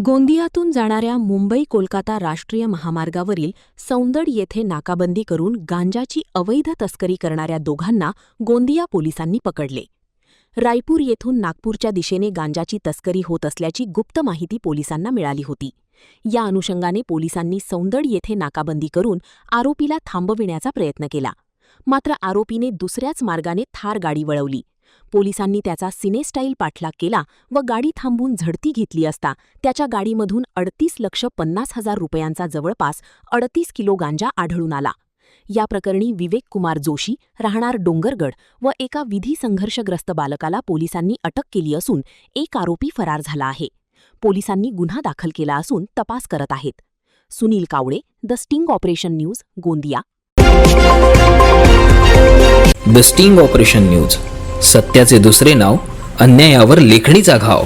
गोंदियातून जाणाऱ्या मुंबई कोलकाता राष्ट्रीय महामार्गावरील सौंदड येथे नाकाबंदी करून गांजाची अवैध तस्करी करणाऱ्या दोघांना गोंदिया पोलिसांनी पकडले. रायपूर येथून नागपूरच्या दिशेने गांजाची तस्करी होत असल्याची गुप्त माहिती पोलिसांना मिळाली होती. या अनुषंगाने पोलिसांनी सौंदड येथे नाकाबंदी करून आरोपीला थांबविण्याचा प्रयत्न केला. मात्र आरोपीने दुसऱ्याच मार्गाने थार गाडी वळवली. पोलिसांनी त्याचा सिनेस्टाईल पाठलाग केला व गाडी थांबवून झडती घेतली असता त्याच्या गाडीमधून 38,50,000 रुपयांचा जवळपास 38 किलो गांजा आढळून आला. या प्रकरणी विवेक कुमार जोशी राहणार डोंगरगड व एका विधी संघर्षग्रस्त बालकाला पोलिसांनी अटक केली असून एक आरोपी फरार झाला आहे. पोलिसांनी गुन्हा दाखल केला असून तपास करत आहेत. Sunil Kawale, the sting operation news, Gondia. The sting operation news, सत्याचे दुसरे नाव, अन्यायावर लेखणीचा घाव.